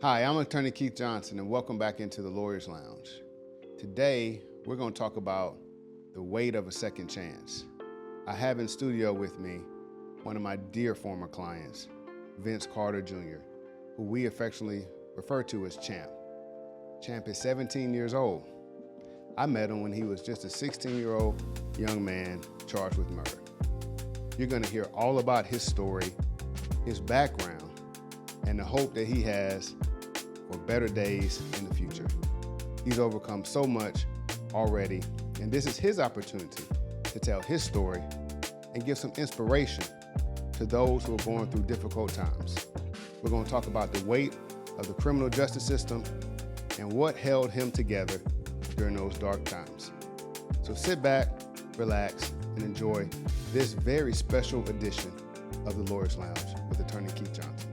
Hi, I'm attorney Keith Johnson, and welcome back into the Lawyer's Lounge. Today, we're going to talk about the weight of a second chance. I have in studio with me one of my dear former clients, Vince Carter Jr., who we affectionately refer to as Champ. Champ is 17 years old. I met him when he was just a 16-year-old young man charged with murder. You're going to hear all about his story, his background, and the hope that he has for better days in the future. He's overcome so much already, and this is his opportunity to tell his story and give some inspiration to those who are going through difficult times. We're going to talk about the weight of the criminal justice system and what held him together during those dark times. So sit back, relax, and enjoy this very special edition of the Lawyer's Lounge with attorney Keith Johnson.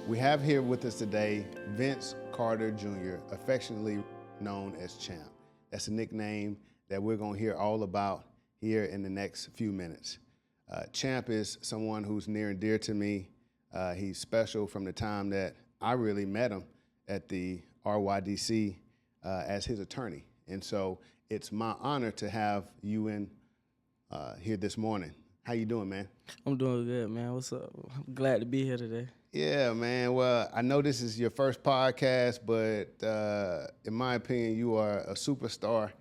We have here with us today Vince Carter Jr., affectionately known as Champ. That's a nickname that we're going to hear all about here in the next few minutes. Champ is someone who's near and dear to me. He's special from the time that I really met him at the RYDC as his attorney. And so it's my honor to have you in here this morning. How you doing, man? I'm doing good, man. What's up? I'm glad to be here today. Yeah, man. Well, I know this is your first podcast, but in my opinion, you are a superstar,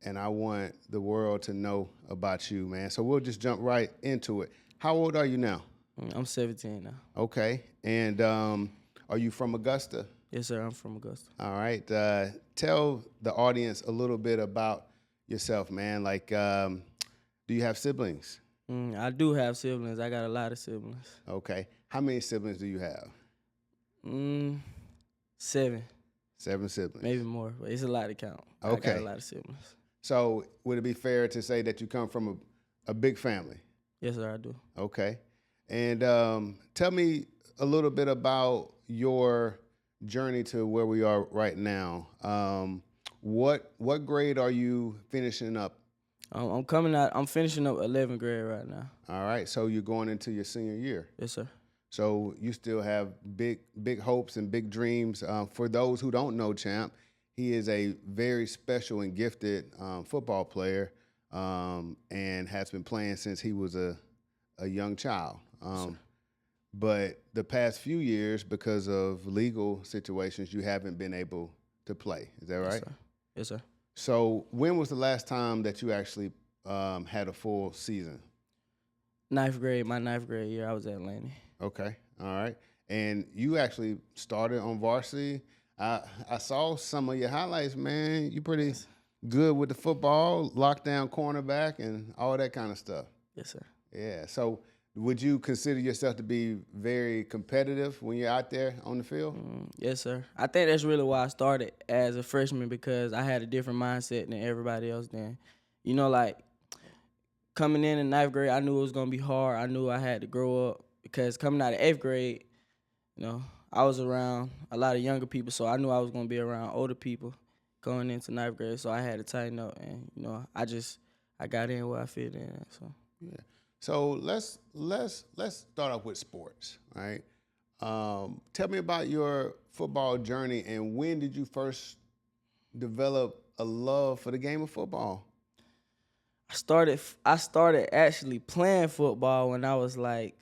and I want the world to know about you, man. So we'll just jump right into it. How old are you now? I'm 17 now. Okay. And are you from Augusta? Yes, sir. I'm from Augusta. All right. Tell the audience a little bit about yourself, man. Like, do you have siblings? I do have siblings. I got a lot of siblings. Okay. How many siblings do you have? 7. 7 siblings. Maybe more, but it's a lot to count. Okay. I got a lot of siblings. So would it be fair to say that you come from a big family? Yes, sir, I do. Okay. And tell me a little bit about your journey to where we are right now. What grade are you finishing up? I'm finishing up 11th grade right now. All right. So you're going into your senior year. Yes, sir. So you still have big hopes and big dreams. For those who don't know Champ, he is a very special and gifted football player and has been playing since he was a young child. But the past few years, because of legal situations, you haven't been able to play. Is that right? Yes, sir. Yes, sir. So when was the last time that you actually had a full season? My 9th grade year, I was at Laney. Okay, all right. And you actually started on varsity. I saw some of your highlights, man. You pretty good with the football, lockdown cornerback, and all that kind of stuff. Yes, sir. Yeah, so would you consider yourself to be very competitive when you're out there on the field? Yes, sir. I think that's really why I started as a freshman, because I had a different mindset than everybody else then. You know, like, coming in 9th grade, I knew it was going to be hard. I knew I had to grow up, because coming out of 8th grade, you know, I was around a lot of younger people, so I knew I was going to be around older people going into 9th grade, so I had to tighten up, and, you know, I got in where I fit in. So yeah. So let's start off with sports, right? Tell me about your football journey, and when did you first develop a love for the game of football? I started actually playing football when I was like,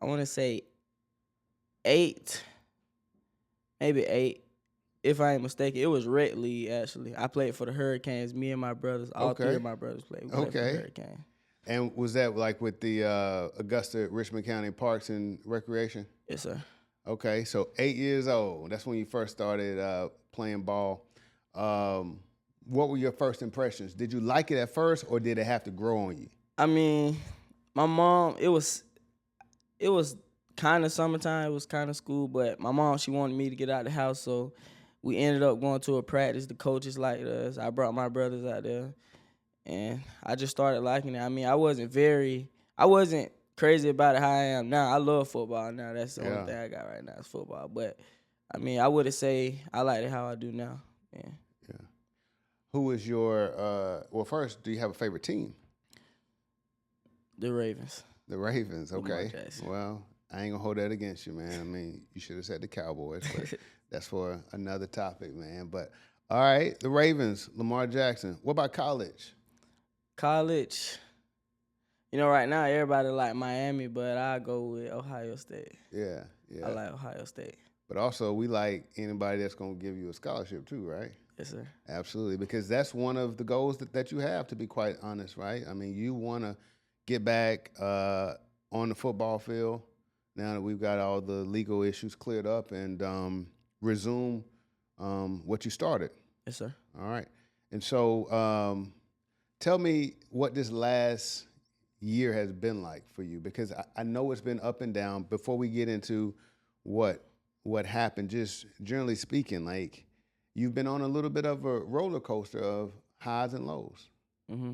I want to say 8, maybe 8, if I ain't mistaken. It was rec league, actually. I played for the Hurricanes. Me and my brothers, all 3 of my brothers played. We played for the Hurricanes. And was that like with the Augusta Richmond County Parks and Recreation? Yes, sir. Okay, so 8 years old. That's when you first started playing ball. What were your first impressions? Did you like it at first, or did it have to grow on you? I mean, my mom, it was kind of summertime. It was kind of school, but my mom, she wanted me to get out of the house, so we ended up going to a practice. The coaches liked us. I brought my brothers out there, and I just started liking it. I mean, I wasn't crazy about it how I am now. I love football now. That's the only thing I got right now is football. But, I mean, I wouldn't say I like it how I do now. Yeah. Who is your well, first, do you have a favorite team? The Ravens. The Ravens, Lamar okay. Jackson. Well, I ain't gonna hold that against you, man. I mean, you should have said the Cowboys, but that's for another topic, man. But all right, the Ravens, Lamar Jackson. What about college? College. You know, right now everybody like Miami, but I go with Ohio State. Yeah, yeah. I like Ohio State. But also, we like anybody that's gonna give you a scholarship too, right? Yes, sir. Absolutely, because that's one of the goals that you have, to be quite honest, right? I mean, you want to get back on the football field now that we've got all the legal issues cleared up and resume what you started. Yes, sir. All right. And so tell me what this last year has been like for you, because I know it's been up and down. Before we get into what happened, just generally speaking, like, you've been on a little bit of a roller coaster of highs and lows. Mm-hmm.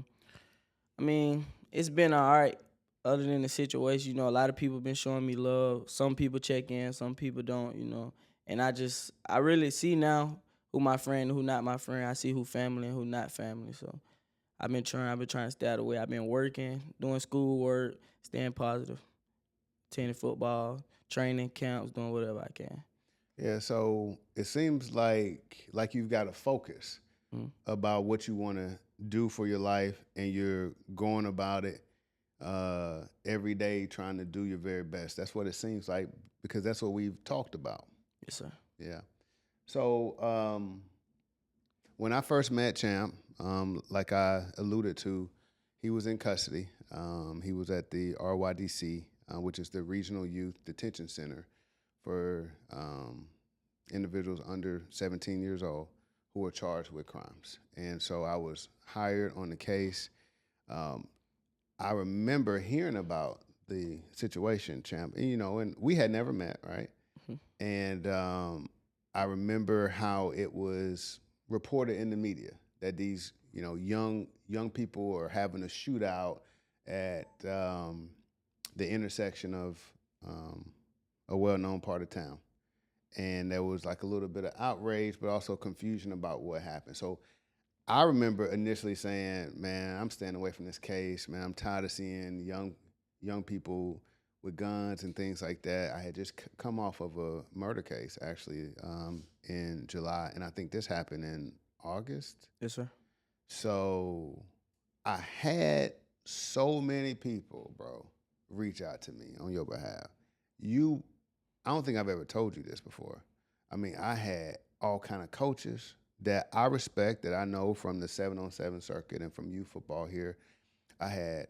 I mean, it's been all right other than the situation. You know, a lot of people been showing me love. Some people check in, some people don't, you know. And I really see now who my friend and who not my friend. I see who family and who not family. So I've been trying to stay out of the way. I've been working, doing schoolwork, staying positive, attending football, training, camps, doing whatever I can. Yeah, so it seems like you've got a focus about what you want to do for your life, and you're going about it every day trying to do your very best. That's what it seems like, because that's what we've talked about. Yes, sir. Yeah. So when I first met Champ, like I alluded to, he was in custody. He was at the RYDC, which is the Regional Youth Detention Center for individuals under 17 years old who are charged with crimes. And so I was hired on the case. I remember hearing about the situation, Champ, and, you know, and we had never met, right? Mm-hmm. And I remember how it was reported in the media that these, you know, young people are having a shootout at the intersection of a well-known part of town. And there was like a little bit of outrage, but also confusion about what happened. So I remember initially saying, man, I'm staying away from this case. Man, I'm tired of seeing young people with guns and things like that. I had just come off of a murder case, actually, in July. And I think this happened in August. Yes, sir. So I had so many people, bro, reach out to me on your behalf. I don't think I've ever told you this before. I mean, I had all kind of coaches that I respect, that I know from the 7-on-7 circuit and from youth football here. I had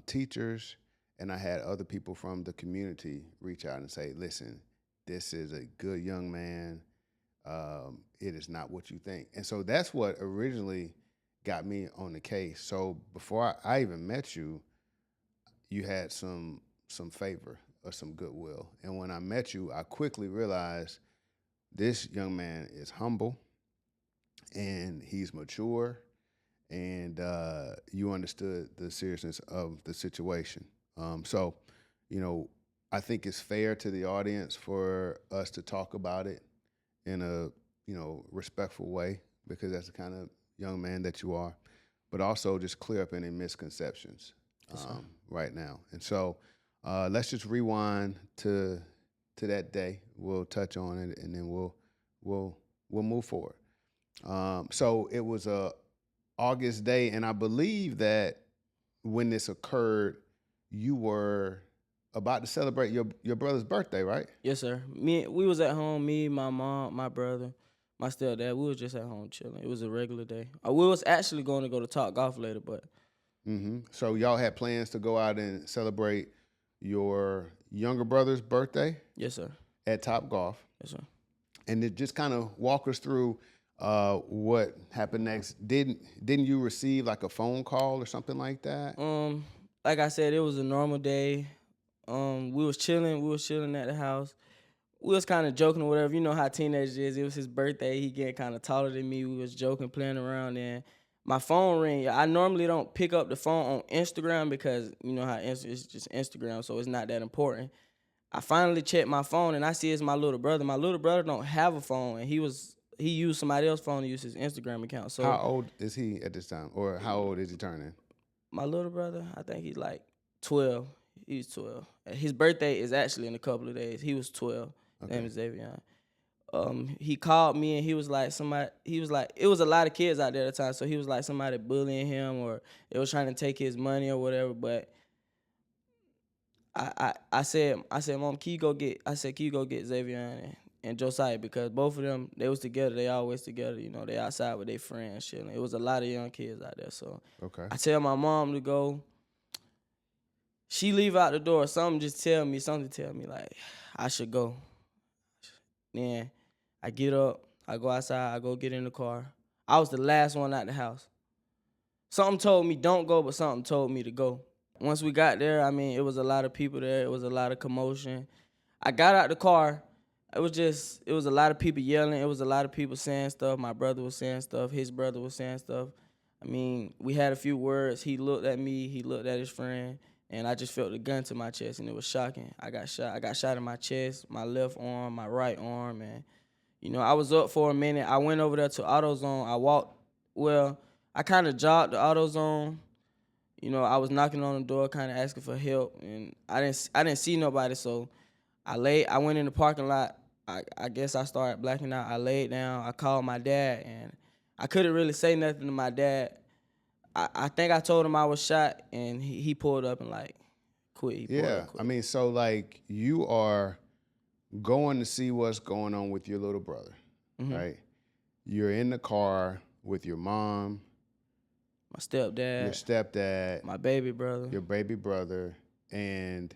teachers, and I had other people from the community reach out and say, listen, this is a good young man. It is not what you think. And so that's what originally got me on the case. So before I even met you, you had some favor or some goodwill. And when I met you, I quickly realized this young man is humble, and he's mature, and you understood the seriousness of the situation. So, you know, I think it's fair to the audience for us to talk about it in a, you know, respectful way, because that's the kind of young man that you are, but also just clear up any misconceptions right now. And so let's just rewind to that day. We'll touch on it, and then we'll move forward. So it was a August day, and I believe that when this occurred, you were about to celebrate your brother's birthday, right? Yes, sir. We was at home. Me, my mom, my brother, my stepdad. We was just at home chilling. It was a regular day. We was actually going to go to Top Golf later, but. Mm-hmm. So y'all had plans to go out and celebrate your younger brother's birthday? Yes, sir. At Top Golf. Yes, sir. And it just kind of walk us through what happened next. Didn't you receive like a phone call or something like that? Like I said, it was a normal day. We was chilling at the house. We was kind of joking or whatever. You know how teenagers is. It was his birthday. He getting kind of taller than me. We was joking, playing around, and my phone rang. I normally don't pick up the phone on Instagram because you know how it's just Instagram, so it's not that important. I finally checked my phone, and I see it's my little brother. My little brother don't have a phone, and he used somebody else's phone to use his Instagram account. So how old is he at this time, or how old is he turning? My little brother, I think he's like 12. He was 12. His birthday is actually in a couple of days. He was 12. His name is Xavier. He called me and he was like, it was a lot of kids out there at the time, so he was like somebody bullying him or they was trying to take his money or whatever. But I said, Mom, can you go get Xavier and Josiah, because both of them, they was together. They always together. You know, they outside with their friends, shit. It was a lot of young kids out there. So I tell my mom to go. She leave out the door. Something tell me like I should go. Then I get up, I go outside, I go get in the car. I was the last one out the house. Something told me don't go, but something told me to go. Once we got there, I mean, it was a lot of people there. It was a lot of commotion. I got out the car. It was a lot of people yelling. It was a lot of people saying stuff. My brother was saying stuff. His brother was saying stuff. I mean, we had a few words. He looked at me. He looked at his friend. And I just felt the gun to my chest, and it was shocking. I got shot in my chest, my left arm, my right arm, and, you know, I was up for a minute. I went over there to AutoZone. I kind of jogged the AutoZone. You know, I was knocking on the door, kind of asking for help, and I didn't see nobody, so I went in the parking lot. I guess I started blacking out. I laid down. I called my dad, and I couldn't really say nothing to my dad. I think I told him I was shot, and he pulled up and, like, quit. I mean, so, like, you are going to see what's going on with your little brother, right? You're in the car with your mom, my stepdad, your stepdad, my baby brother, your baby brother, and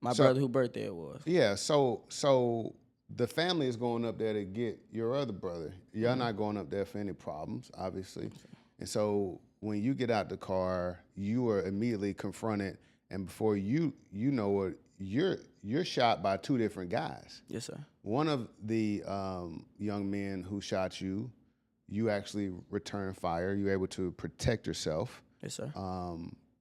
my brother whose birthday it was. Yeah, so the family is going up there to get your other brother. You're not going up there for any problems, obviously. And so when you get out the car, you are immediately confronted, and before you know it, you're shot by two different guys. Yes, sir. One of the young men who shot you, you actually returned fire. You were able to protect yourself. Yes, sir.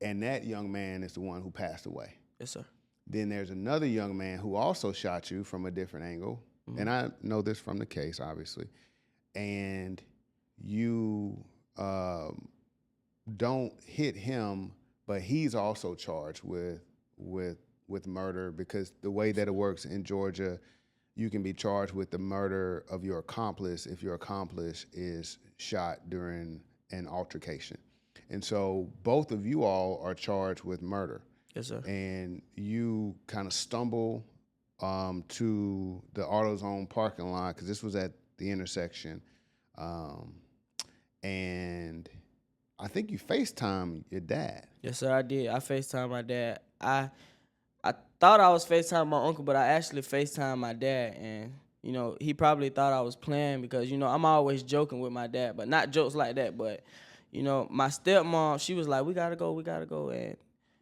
And that young man is the one who passed away. Yes, sir. Then there's another young man who also shot you from a different angle. And I know this from the case, obviously. And you don't hit him, but he's also charged with murder, because the way that it works in Georgia, you can be charged with the murder of your accomplice if your accomplice is shot during an altercation. And so both of you all are charged with murder. Yes, sir. And you kind of stumble to the AutoZone parking lot, because this was at the intersection. And I think you FaceTime your dad. Yes, sir, I did. I FaceTime my dad. I thought I was FaceTime my uncle, but I actually FaceTime my dad. And, you know, he probably thought I was playing because, you know, I'm always joking with my dad, but not jokes like that. But, you know, my stepmom, she was like, we got to go. And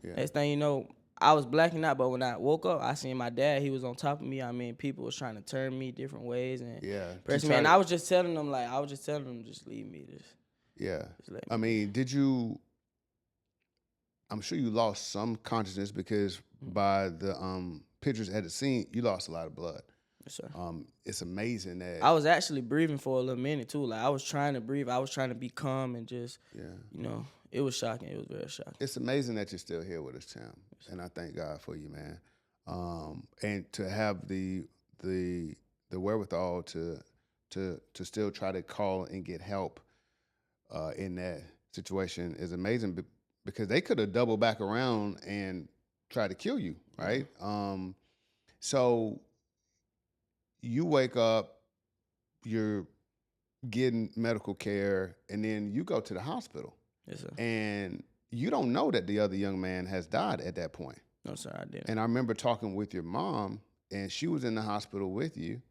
next thing you know, I was blacking out. But when I woke up, I seen my dad. He was on top of me. I mean, people was trying to turn me different ways and press me. And I was just telling them, just leave me. I mean, I'm sure you lost some consciousness, because by the pictures at the scene, you lost a lot of blood. Yes, sir. It's amazing that I was actually breathing for a little minute too. Like, I was trying to breathe. I was trying to be calm and just, you know, it was shocking. It was very shocking. It's amazing that you're still here with us, Tim. And I thank God for you, man. And to have the wherewithal to still try to call and get help in that situation is amazing, because they could have doubled back around and tried to kill you, right? So you wake up, you're getting medical care, and then you go to the hospital. Yes, sir. And you don't know that the other young man has died at that point. No, sir, I didn't. And I remember talking with your mom, and she was in the hospital with you,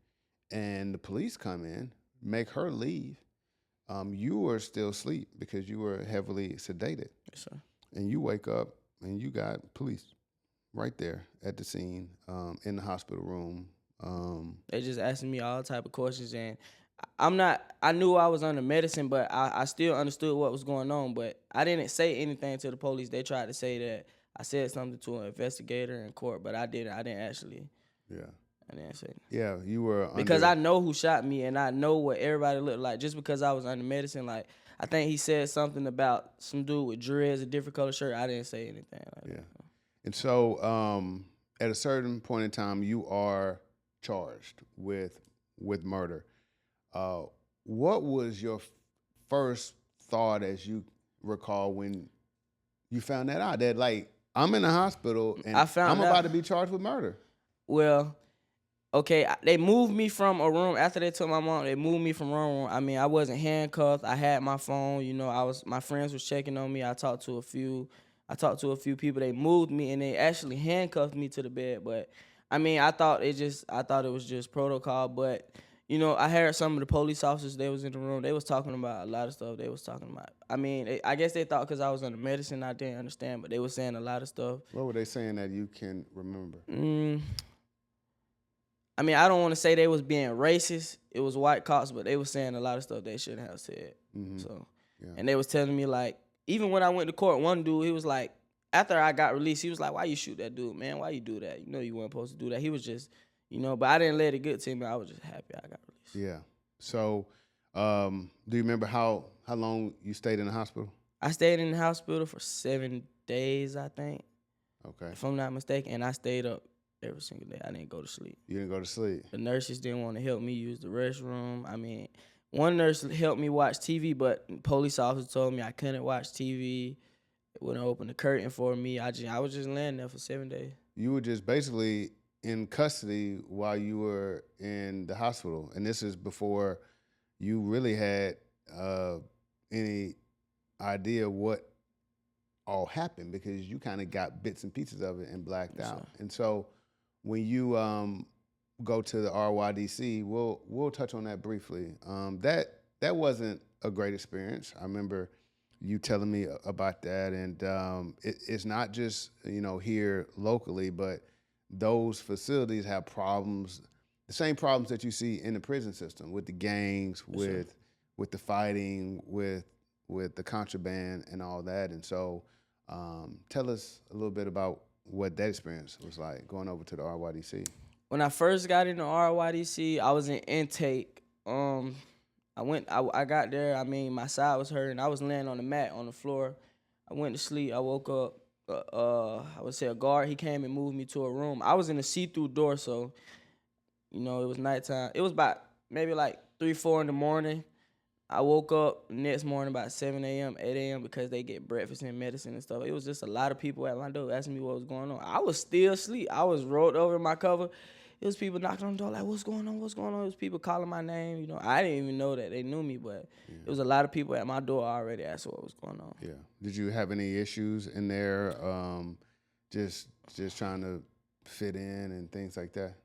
and the police come in, make her leave. You were still asleep because you were heavily sedated. Yes, sir. And you wake up, and you got police right there at the scene, in the hospital room. They just asking me all type of questions, and I knew I was under medicine, but I still understood what was going on, but I didn't say anything to the police. They tried to say that I said something to an investigator in court, but I didn't actually. Yeah. I didn't say. Yeah, you were because I know who shot me, and I know what everybody looked like. Just because I was under medicine, like, I think he said something about some dude with dreads, a different color shirt. I didn't say anything like that. And so, at a certain point in time, you are charged with murder. What was your first thought as you recall when you found that out? That like I'm in the hospital and I'm about to be charged with murder. Well, okay, they moved me from a room after they took my mom. They moved me from room. I mean, I wasn't handcuffed. I had my phone. You know, my friends was checking on me. I talked to a few people. They moved me and they actually handcuffed me to the bed. But I mean, I thought it was just protocol. But you know, I heard some of the police officers, they was in the room. They was talking about a lot of stuff. They was talking about. I mean, I guess they thought because I was under medicine, I didn't understand. But they was saying a lot of stuff. What were they saying that you can remember? I mean, I don't want to say they was being racist. It was white cops, but they was saying a lot of stuff they shouldn't have said. Mm-hmm. So, yeah. And they was telling me, like, even when I went to court, one dude, he was like, after I got released, he was like, why you shoot that dude, man? Why you do that? You know you weren't supposed to do that. He was just, you know, but I didn't let it get to me. I was just happy I got released. Yeah. So, do you remember how long you stayed in the hospital? I stayed in the hospital for 7 days, I think. Okay. If I'm not mistaken. And I stayed up every single day. I didn't go to sleep. You didn't go to sleep? The nurses didn't want to help me use the restroom. I mean, one nurse helped me watch TV, but police officer told me I couldn't watch TV. It wouldn't open the curtain for me. I was just laying there for 7 days. You were just basically in custody while you were in the hospital. And this is before you really had any idea what all happened, because you kind of got bits and pieces of it and blacked out. Sure. And so when you go to the RYDC, we'll touch on that briefly. That wasn't a great experience. I remember you telling me about that, and it's not just here locally, but those facilities have problems, the same problems that you see in the prison system with the gangs, with the fighting, with the contraband and all that. And so tell us a little bit about what that experience was like going over to the RYDC. When I first got into RYDC, I was in intake. I got there. I mean, my side was hurting. I was laying on the mat on the floor. I went to sleep. I woke up. I would say a guard, he came and moved me to a room. I was in a see-through door, so, it was nighttime. It was about maybe like 3, 4 in the morning. I woke up next morning about 7 a.m., 8 a.m. because they get breakfast and medicine and stuff. It was just a lot of people at my door asking me what was going on. I was still asleep. I was rolled over in my cover. It was people knocking on the door like, what's going on, what's going on? It was people calling my name. I didn't even know that they knew me, but it was a lot of people at my door already asking what was going on. Yeah. Did you have any issues in there, just trying to fit in and things like that?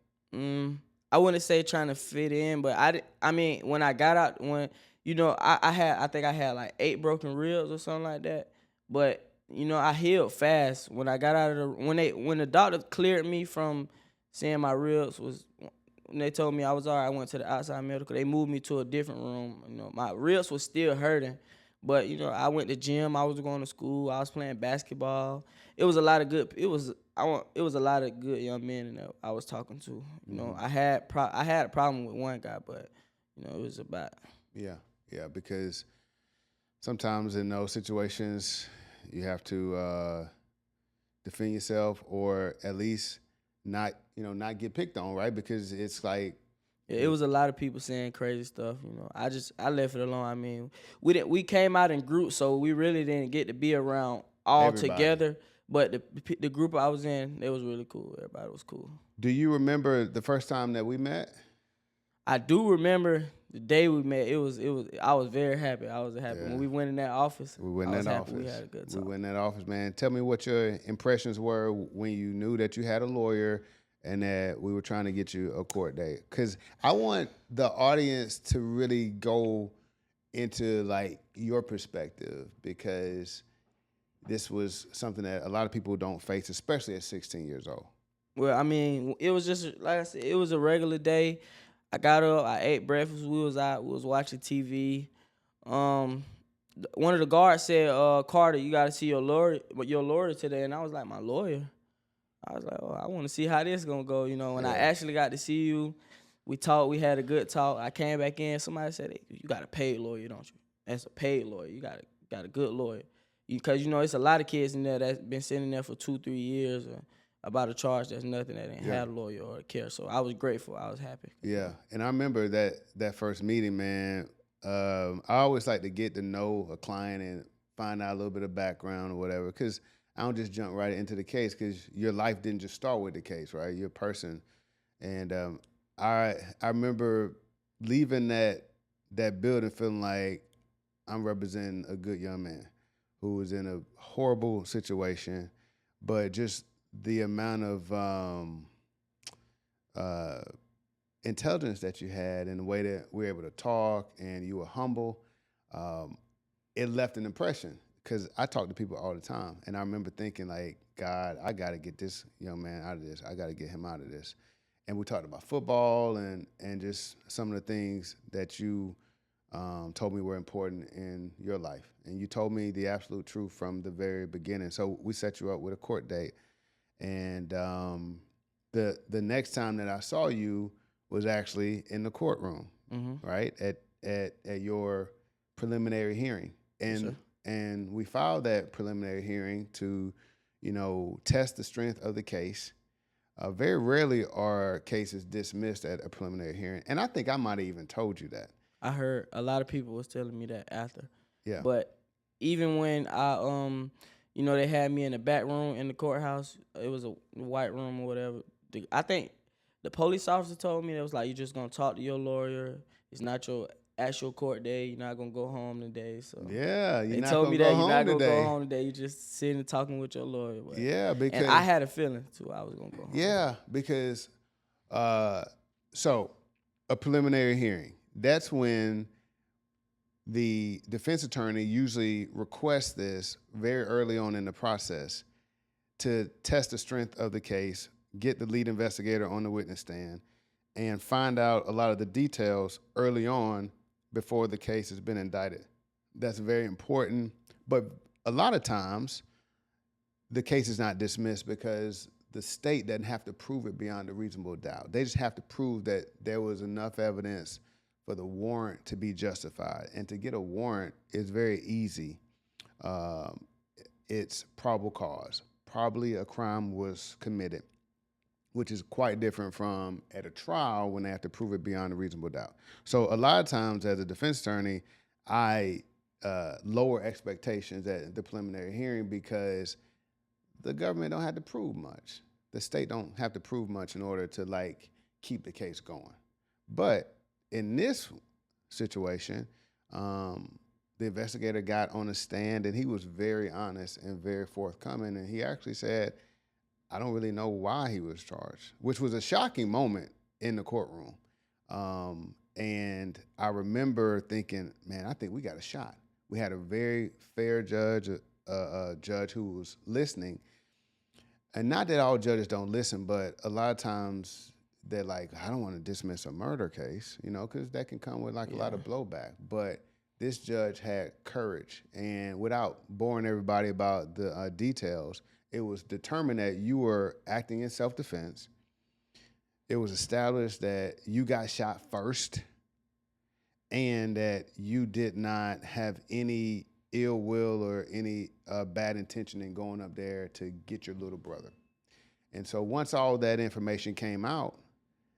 I wouldn't say trying to fit in, but I mean, when I got out, I think I had like 8 broken ribs or something like that. But, I healed fast. When I got out of when the doctor cleared me from saying my ribs when they told me I was all right, I went to the outside medical. They moved me to a different room. My ribs was still hurting. But, I went to gym. I was going to school. I was playing basketball. It was a lot of good. It was a lot of good young men that I was talking to. I had a problem with one guy, but it was about. Yeah, because sometimes in those situations you have to defend yourself, or at least not get picked on, right? Because it's like. Yeah, it was a lot of people saying crazy stuff. I left it alone. I mean, we came out in groups, so we really didn't get to be around all Everybody together. But the group I was in, they was really cool. Everybody was cool. Do you remember the first time that we met? I do remember the day we met. It was. I was very happy. I was happy when we went in that office. We had a good talk. We went in that office, man. Tell me what your impressions were when you knew that you had a lawyer and that we were trying to get you a court date. Because I want the audience to really go into like your perspective, because this was something that a lot of people don't face, especially at 16 years old. Well, I mean, it was just, like I said, it was a regular day. I got up, I ate breakfast, we was watching TV. One of the guards said, Carter, you got to see your lawyer today. And I was like, my lawyer? I was like, oh, I want to see how this going to go. When I actually got to see you, we talked, we had a good talk. I came back in, somebody said, hey, you got a paid lawyer, don't you? That's a paid lawyer. You got a good lawyer. Because, it's a lot of kids in there that's been sitting there for 2-3 years about a charge that's nothing, that ain't had a lawyer or a care. So I was grateful. I was happy. Yeah, and I remember that first meeting, man. I always like to get to know a client and find out a little bit of background or whatever, because I don't just jump right into the case, because your life didn't just start with the case, right? You're a person. And I remember leaving that building feeling like I'm representing a good young man who was in a horrible situation, but just the amount of intelligence that you had and the way that we were able to talk and you were humble, it left an impression, because I talk to people all the time. And I remember thinking, like, God, I got to get this young man out of this. I got to get him out of this. And we talked about football and just some of the things that you told me were important in your life. And you told me the absolute truth from the very beginning. So we set you up with a court date. And the next time that I saw you was actually in the courtroom, right, at your preliminary hearing. And we filed that preliminary hearing to, test the strength of the case. Very rarely are cases dismissed at a preliminary hearing. And I think I might have even told you that. I heard a lot of people was telling me that after. Yeah. But even when I, they had me in the back room in the courthouse, it was a white room or whatever. I think the police officer told me, it was like, you're just going to talk to your lawyer. It's not your actual court day. You're not going to go home today. So yeah, they told me that you're not going to go home today. You're just sitting and talking with your lawyer. But, yeah, because... And I had a feeling, too, I was going to go home. Yeah, because, so a preliminary hearing, that's when the defense attorney usually requests this very early on in the process to test the strength of the case, get the lead investigator on the witness stand, and find out a lot of the details early on before the case has been indicted. That's very important. But a lot of times, the case is not dismissed because the state doesn't have to prove it beyond a reasonable doubt. They just have to prove that there was enough evidence for the warrant to be justified. And to get a warrant is very easy. It's probable cause. Probably a crime was committed, which is quite different from at a trial when they have to prove it beyond a reasonable doubt. So a lot of times as a defense attorney, I lower expectations at the preliminary hearing because the government don't have to prove much. The state don't have to prove much in order to keep the case going. But in this situation, the investigator got on the stand and he was very honest and very forthcoming. And he actually said, I don't really know why he was charged, which was a shocking moment in the courtroom. And I remember thinking, man, I think we got a shot. We had a very fair judge, a judge who was listening. And not that all judges don't listen, but a lot of times they're like, I don't want to dismiss a murder case, because that can come with a lot of blowback. But this judge had courage. And without boring everybody about the details, it was determined that you were acting in self-defense. It was established that you got shot first and that you did not have any ill will or any bad intention in going up there to get your little brother. And so once all that information came out,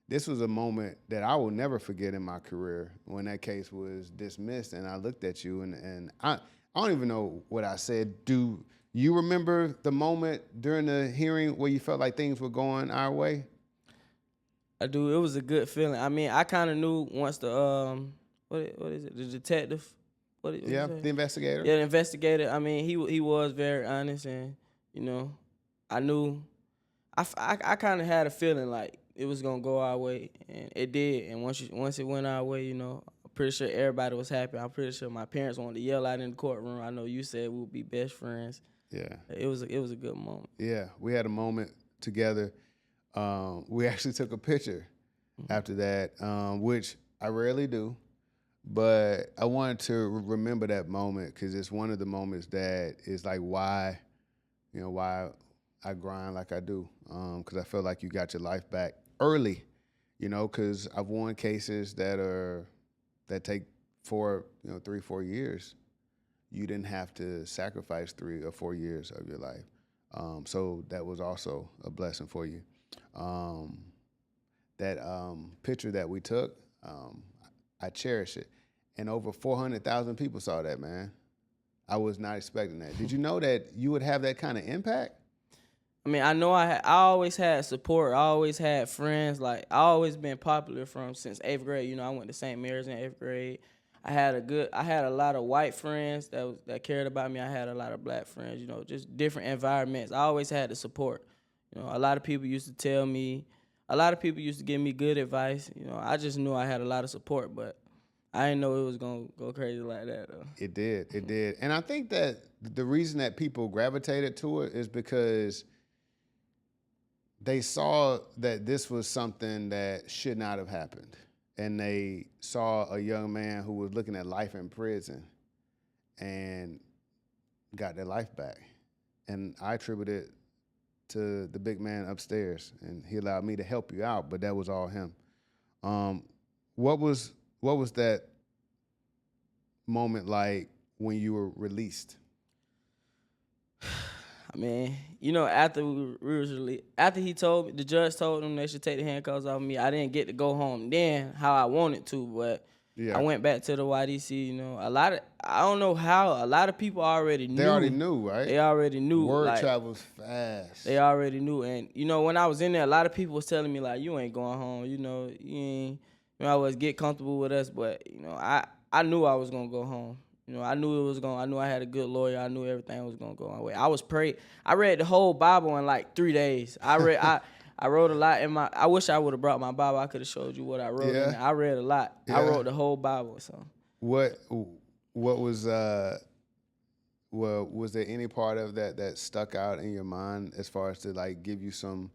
this was a moment that I will never forget in my career when that case was dismissed. And I looked at you and I don't even know what I said. Do you remember the moment during the hearing where you felt like things were going our way? I do. It was a good feeling. I mean, I kind of knew once the, what is it, the detective? What the investigator. Yeah, the investigator. I mean, he was very honest, and I knew. I kind of had a feeling like it was gonna go our way, and it did. And once it went our way, I'm pretty sure everybody was happy. I'm pretty sure my parents wanted to yell out in the courtroom. I know you said we would be best friends. Yeah, it was a good moment. Yeah, we had a moment together. We actually took a picture after that, which I rarely do. But I wanted to remember that moment because it's one of the moments that is like why I grind like I do. Because I feel like you got your life back early, because I've won cases that take 3-4 years. you didn't have to sacrifice 3 or 4 years of your life. So that was also a blessing for you. That picture that we took, I cherish it. And over 400,000 people saw that, man. I was not expecting that. Did you know that you would have that kind of impact? I mean, I know I always had support. I always had friends. Like, I always been popular since 8th grade. You know, I went to St. Mary's in 8th grade. I had a lot of white friends that cared about me. I had a lot of black friends, you know, just different environments. I always had the support. You know, a lot of people used to tell me, a lot of people used to give me good advice. You know, I just knew I had a lot of support, but I didn't know it was going to go crazy like that, though. It did. And I think that the reason that people gravitated to it is because they saw that this was something that should not have happened. And they saw a young man who was looking at life in prison and got their life back. And I attribute it to the big man upstairs, and he allowed me to help you out, but that was all him. What was that moment like when you were released? I mean, you know, after he told me, the judge told them they should take the handcuffs off me, I didn't get to go home then how I wanted to, but I went back to the RYDC, you know. I don't know how, a lot of people already knew. They already knew, right? They already knew. Word travels fast. They already knew. And, you know, when I was in there, a lot of people was telling me, like, you ain't going home, you know, you ain't, you know, I was get comfortable with us, but, you know, I knew I was going to go home. You know, I knew I had a good lawyer. I knew everything was going to go my way. I read the whole Bible in like 3 days. I wrote a lot I wish I would have brought my Bible. I could have showed you what I wrote in there. I read a lot. I wrote the whole Bible, so. What was was there any part of that stuck out in your mind as far as to like give you some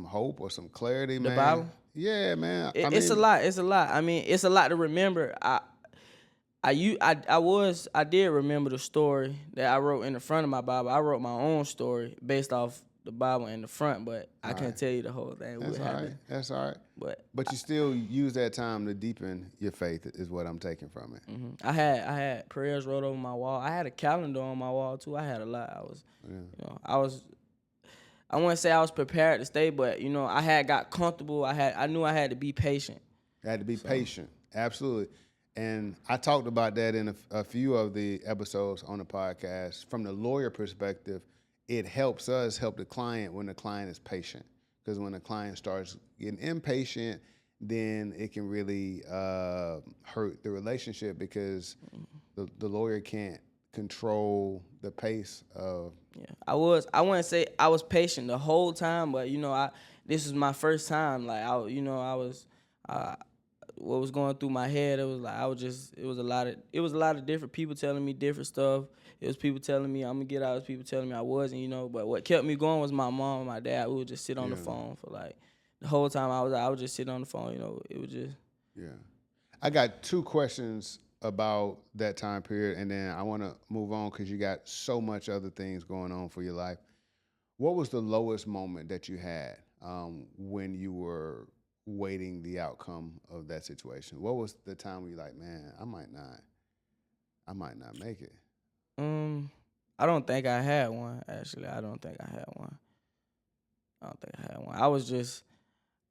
hope or some clarity, man? The Bible? Yeah, man. It's a lot. It's a lot. I mean, it's a lot to remember. I did remember the story that I wrote in the front of my Bible. I wrote my own story based off the Bible in the front, but I can't tell you the whole thing. That's all right. That's all right. But you still use that time to deepen your faith is what I'm taking from it. Mm-hmm. I had prayers wrote over my wall. I had a calendar on my wall too. I had a lot. I wouldn't say I was prepared to stay, but you know, I had got comfortable. I knew I had to be patient. I had to be patient. Absolutely. And I talked about that in a few of the episodes on the podcast. From the lawyer perspective, it helps us help the client when the client is patient. Because when the client starts getting impatient, then it can really hurt the relationship because the lawyer can't control the pace of. Yeah, I wouldn't say I was patient the whole time, but you know, this was my first time. Like what was going through my head, it was a lot of different people telling me different stuff. It was people telling me I'm gonna get out, it was people telling me I wasn't, you know, but what kept me going was my mom and my dad. We would just sit on the phone for like the whole time I would just sit on the phone, you know. It was just I got 2 questions about that time period, and then I want to move on because you got so much other things going on for your life. What was the lowest moment that you had when you were waiting the outcome of that situation? What was the time where you're like, man, I might not make it? I don't think I had one, actually. I don't think I had one.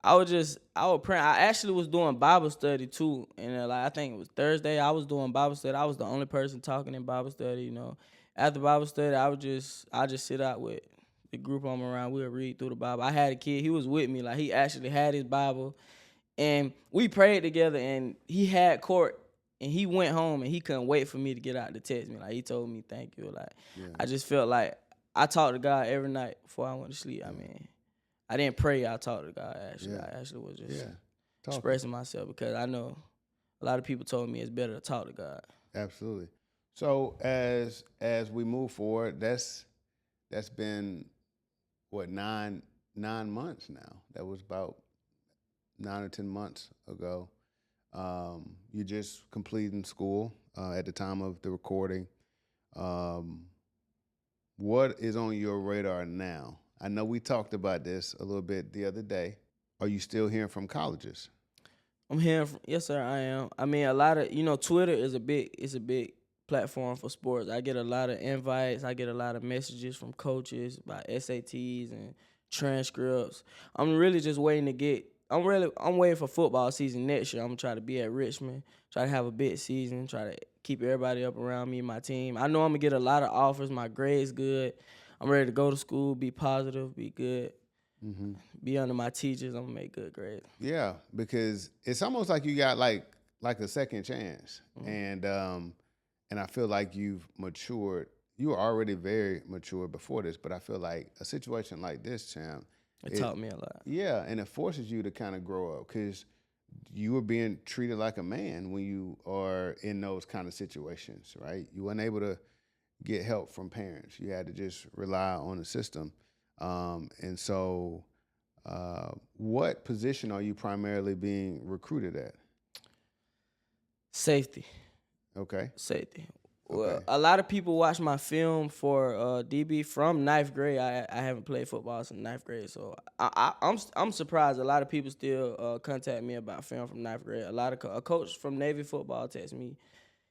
I would pray. I actually was doing Bible study too, and I think it was Thursday. I was doing Bible study. I was the only person talking in Bible study. You know, after Bible study, I just sit out with the group I'm around. We'll read through the Bible. I had a kid. He was with me. Like, he actually had his Bible, and we prayed together. And he had court, and he went home, and he couldn't wait for me to get out to text me. Like, he told me thank you. Like, I just felt like I talked to God every night before I went to sleep. I mean, I didn't pray. I talked to God, actually. I actually was just expressing myself because I know a lot of people told me it's better to talk to God. Absolutely. So as we move forward, that's been, what, 9 months now? That was about 9 or 10 months ago. You just completing school at the time of the recording. What is on your radar now? I know we talked about this a little bit the other day. Are you still hearing from colleges? I'm hearing from, yes, sir, I am. I mean, a lot of, you know, Twitter is a big platform for sports. I get a lot of invites. I get a lot of messages from coaches about SATs and transcripts. I'm really just waiting to get. I'm waiting for football season next year. I'm gonna try to be at Richmond, try to have a big season, try to keep everybody up around me, my team. I know I'm gonna get a lot of offers. My grades good. I'm ready to go to school, be positive, be good, be under my teachers. I'm gonna make good grades. Yeah, because it's almost like you got like a second chance, and I feel like you've matured. You were already very mature before this, but I feel like a situation like this, champ, It taught me a lot. Yeah, and it forces you to kind of grow up because you were being treated like a man when you are in those kind of situations, right? You weren't able to get help from parents. You had to just rely on the system. And so what position are you primarily being recruited at? Safety. Okay. Safety. Okay. Well, a lot of people watch my film for DB from ninth grade. I haven't played football since ninth grade, so I'm surprised a lot of people still contact me about film from ninth grade. A coach from Navy football texted me.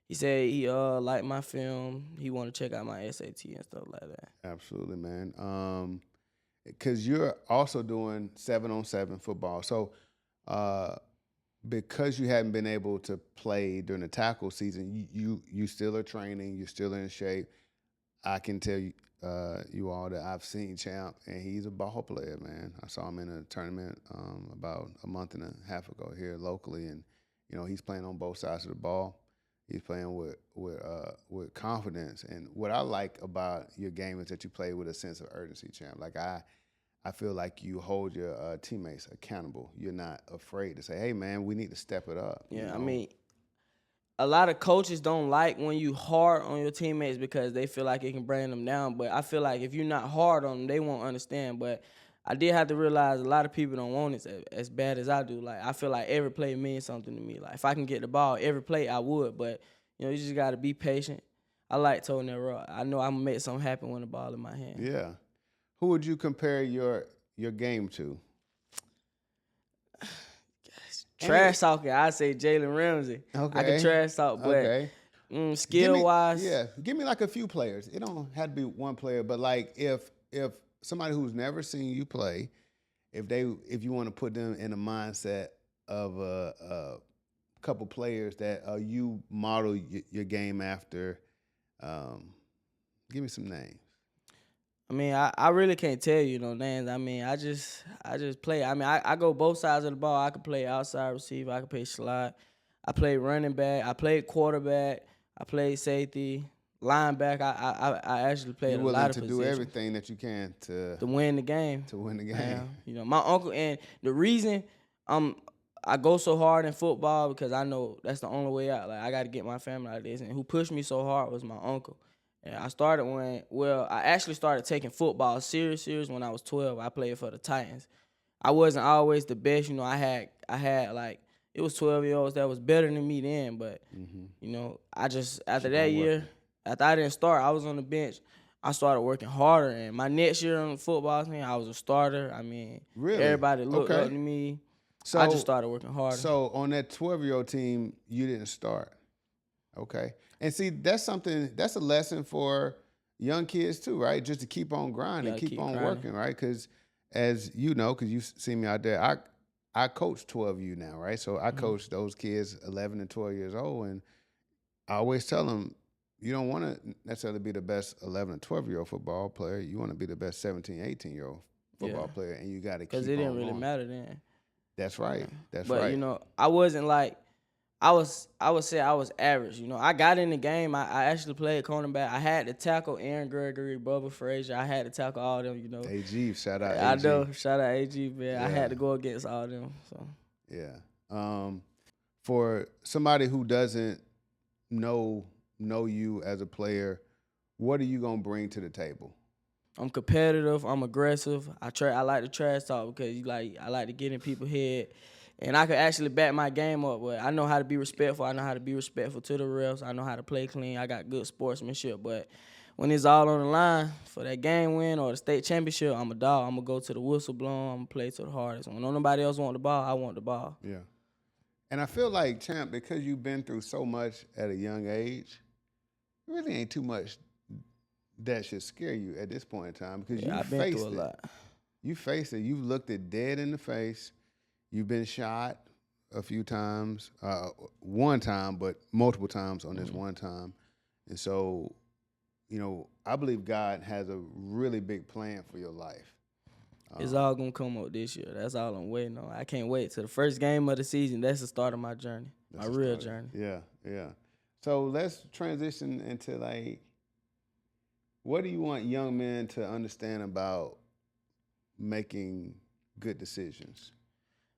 He said he liked my film. He want to check out my SAT and stuff like that. Absolutely, man. Because you're also doing 7-on-7 football, so because you hadn't been able to play during the tackle season, you still are training, you're still in shape. I can tell you, you all that I've seen Champ, and he's a ball player, man. I saw him in a tournament about a month and a half ago here locally, and he's playing on both sides of the ball. He's playing with confidence, and what I like about your game is that you play with a sense of urgency, Champ. Like I feel like you hold your teammates accountable. You're not afraid to say, hey, man, we need to step it up. Yeah, I mean, a lot of coaches don't like when you hard on your teammates because they feel like it can bring them down. But I feel like if you're not hard on them, they won't understand. But I did have to realize a lot of people don't want it as bad as I do. Like, I feel like every play means something to me. Like, if I can get the ball every play, I would. But, you just got to be patient. I like Tony Roy. I know I'm going to make something happen when the ball in my hand. Yeah. Who would you compare your game to? Trash talking, I say Jalen Ramsey. Okay. I can trash talk, but skill-wise. Give me like a few players. It don't have to be one player, but like if somebody who's never seen you play, if you want to put them in a mindset of a couple players that you model your game after, give me some names. I mean, I really can't tell you no names. I mean, I just play. I mean, I go both sides of the ball. I can play outside receiver. I can play slot. I play running back. I play quarterback. I play safety, linebacker. I actually played a lot of positions. You're willing to do everything that you can to win the game. To win the game. Yeah. My uncle, and the reason I go so hard in football because I know that's the only way out. Like, I got to get my family out of this. And who pushed me so hard was my uncle. And I actually started taking football serious when I was 12. I played for the Titans. I wasn't always the best. I had like, it was 12-year-olds that was better than me then. But, I just, after that year, after I didn't start, I was on the bench. I started working harder. And my next year on the football team, I was a starter. I mean, really? Everybody looked up to me. So I just started working harder. So on that 12-year-old team, you didn't start. Okay. And see, that's a lesson for young kids too, right? Just to keep on grinding, keep on working, right? Because as you know, because you've seen me out there, I coach 12U now, right? So I coach those kids 11 and 12 years old, and I always tell them, you don't want to necessarily be the best 11 and 12-year-old football player. You want to be the best 17, 18-year-old football player, and you got to keep on because it didn't really going. matter then. That's right. That's but, right. But, I wasn't like, I would say I was average. I got in the game. I actually played cornerback. I had to tackle Aaron Gregory, Bubba Frazier. I had to tackle all them, AG, shout out AG. I know, shout out AG, man. Yeah. I had to go against all them. So yeah. For somebody who doesn't know you as a player, what are you gonna bring to the table? I'm competitive. I'm aggressive. I like to trash talk because I like to get in people's head. And I could actually back my game up, but I know how to be respectful. I know how to be respectful to the refs. I know how to play clean. I got good sportsmanship. But when it's all on the line for that game win or the state championship, I'm a dog. I'm going to go to the whistle blown. I'm going to play to the hardest. When nobody else want the ball, I want the ball. Yeah. And I feel like, Champ, because you've been through so much at a young age, really ain't too much that should scare you at this point in time because Yeah, you I've been faced through a it. lot. You faced it. You've looked it dead in the face. You've been shot a few times, one time, but multiple times on this one time. And so, you know, I believe God has a really big plan for your life. It's all gonna come up this year. That's all I'm waiting on. I can't wait till the first game of the season. That's the start of my journey, my real journey. Yeah, yeah. So let's transition into like, what do you want young men to understand about making good decisions?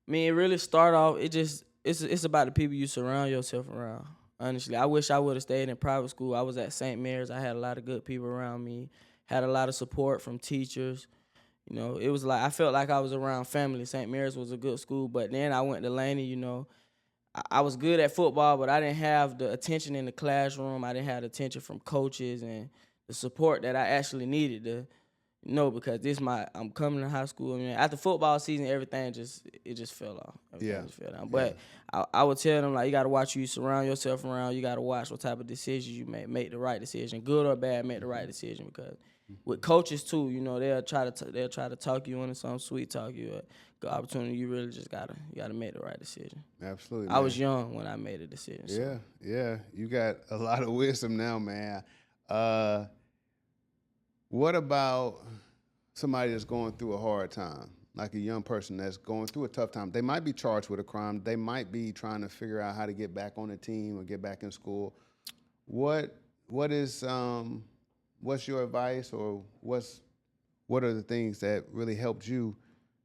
I mean, it really start off. It's about the people you surround yourself around. Honestly, I wish I would have stayed in private school. I was at St. Mary's. I had a lot of good people around me. Had a lot of support from teachers. You know, it was like I felt like I was around family. St. Mary's was a good school, but then I went to Laney. You know, I was good at football, but I didn't have the attention in the classroom. I didn't have the attention from coaches and the support that I actually needed to. Because I'm coming to high school. I mean, after football season, everything just fell off. Everything just fell down. But I would tell them, like, you got to watch who you surround yourself around. You got to watch what type of decisions you make. Make the right decision, good or bad. Make the right decision because with coaches too, you know, they'll try to talk you into some sweet talk you a good opportunity. You really just gotta make the right decision. Absolutely. I was young when I made a decision. Yeah, yeah. You got a lot of wisdom now, man. What about somebody that's going through a hard time, like a young person that's going through a tough time? They might be charged with a crime. They might be trying to figure out how to get back on the team or get back in school. What is what's your advice, or what are the things that really helped you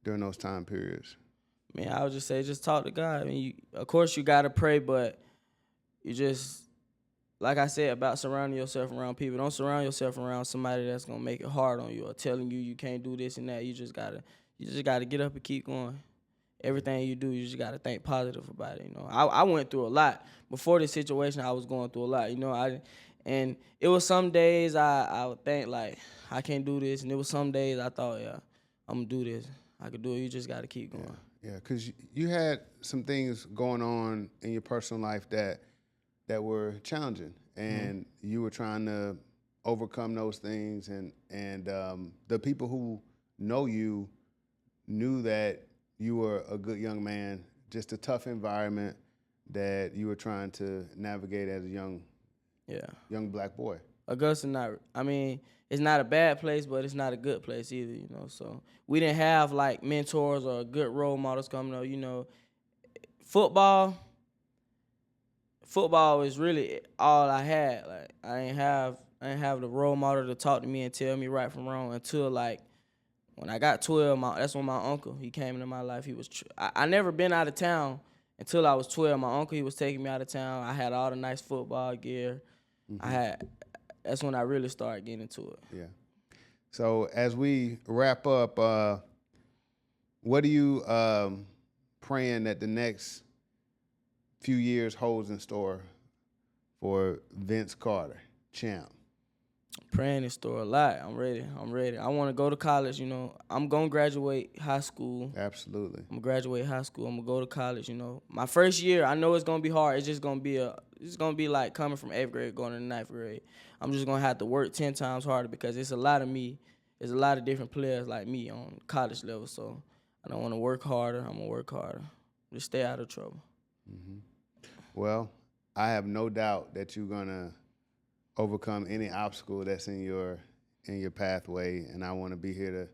during those time periods? Man, I would just say, just talk to God. I mean, of course you gotta pray, but you just, like I said about surrounding yourself around people. Don't surround yourself around somebody that's gonna make it hard on you or telling you can't do this and that. You just gotta get up and keep going. Everything you do, you just gotta think positive about it. You know, I went through a lot before this situation. I was going through a lot. You know, and it was some days I would think like I can't do this, and it was some days I thought, yeah, I'm gonna do this. I could do it. You just gotta keep going. Yeah, because you had some things going on in your personal life that were challenging, and you were trying to overcome those things, and the people who know you knew that you were a good young man, just a tough environment that you were trying to navigate as a young black boy. Augusta, it's not a bad place, but it's not a good place either, you know. So we didn't have like mentors or good role models coming up, you know. Football is really all I had. Like I ain't have the role model to talk to me and tell me right from wrong until like when I got 12. That's when my uncle, he came into my life. He was I never been out of town until I was 12. My uncle, he was taking me out of town. I had all the nice football gear. That's when I really started getting into it. Yeah. So as we wrap up, what are you praying that the next few years holds in store for Vince Carter, champ? Praying in store a lot. I'm ready. I want to go to college, you know. I'm going to graduate high school. Absolutely. I'm going to graduate high school. I'm going to go to college, you know. My first year, I know it's going to be hard. It's just going to be like coming from 8th grade going to the 9th grade. I'm just going to have to work 10 times harder because it's a lot of me. There's a lot of different players like me on college level, so I don't want to work harder. I'm going to work harder. Just stay out of trouble. Mm-hmm. Well, I have no doubt that you're going to overcome any obstacle that's in your pathway, and I want to be here to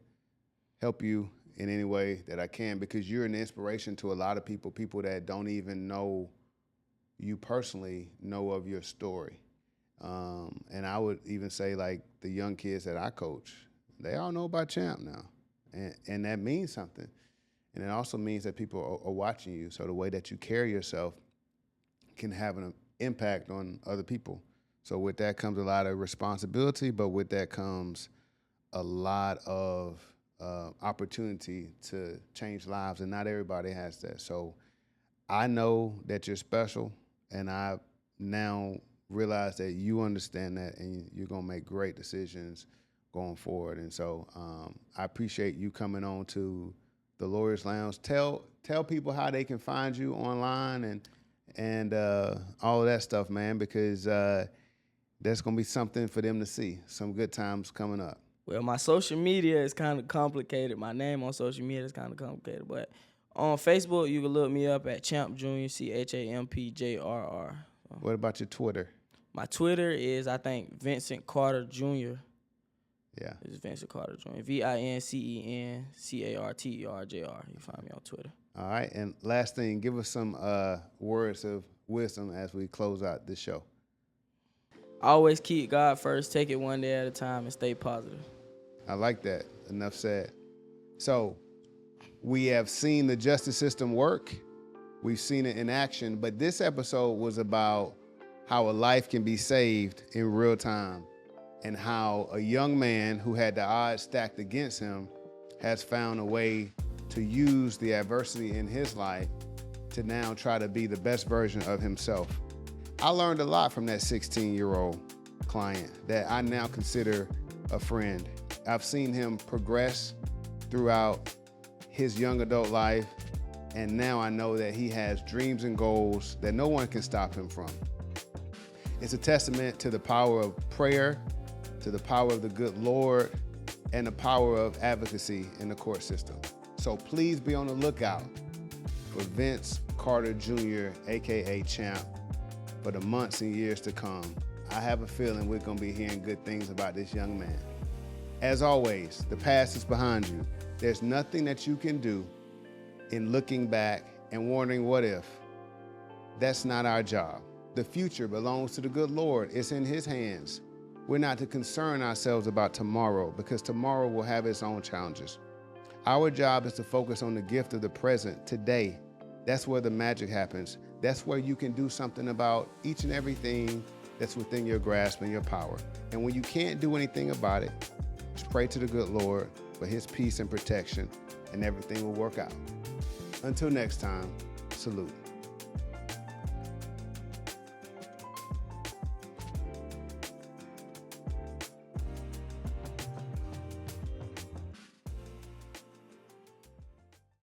help you in any way that I can, because you're an inspiration to a lot of people that don't even know you personally know of your story. And I would even say, like, the young kids that I coach, they all know about Champ now, and that means something. And it also means that people are watching you, so the way that you carry yourself can have an impact on other people. So with that comes a lot of responsibility, but with that comes a lot of opportunity to change lives, and not everybody has that. So I know that you're special, and I now realize that you understand that, and you're going to make great decisions going forward. And so I appreciate you coming on to the Lawyers Lounge. Tell people how they can find you online and all of that stuff, man, because there's going to be something for them to see. Some good times coming up. Well, my social media is kind of complicated. My name on social media is kind of complicated. But on Facebook, you can look me up at Champ Jr., CHAMPJRR. What about your Twitter? My Twitter is, I think, Vincent Carter Jr. Yeah. It's Vincent Carter Jr. VINCENCARTERJR. You find me on Twitter. All right. And last thing, give us some words of wisdom as we close out this show. Always keep God first, take it one day at a time, and stay positive. I like that. Enough said. So we have seen the justice system work. We've seen it in action. But this episode was about how a life can be saved in real time and how a young man who had the odds stacked against him has found a way to use the adversity in his life to now try to be the best version of himself. I learned a lot from that 16-year-old client that I now consider a friend. I've seen him progress throughout his young adult life, and now I know that he has dreams and goals that no one can stop him from. It's a testament to the power of prayer, to the power of the good Lord, and the power of advocacy in the court system. So please be on the lookout for Vince Carter Jr., AKA Champ, for the months and years to come. I have a feeling we're going to be hearing good things about this young man. As always, the past is behind you. There's nothing that you can do in looking back and wondering what if. That's not our job. The future belongs to the good Lord. It's in his hands. We're not to concern ourselves about tomorrow because tomorrow will have its own challenges. Our job is to focus on the gift of the present today. That's where the magic happens. That's where you can do something about each and everything that's within your grasp and your power. And when you can't do anything about it, just pray to the good Lord for his peace and protection, and everything will work out. Until next time, salute.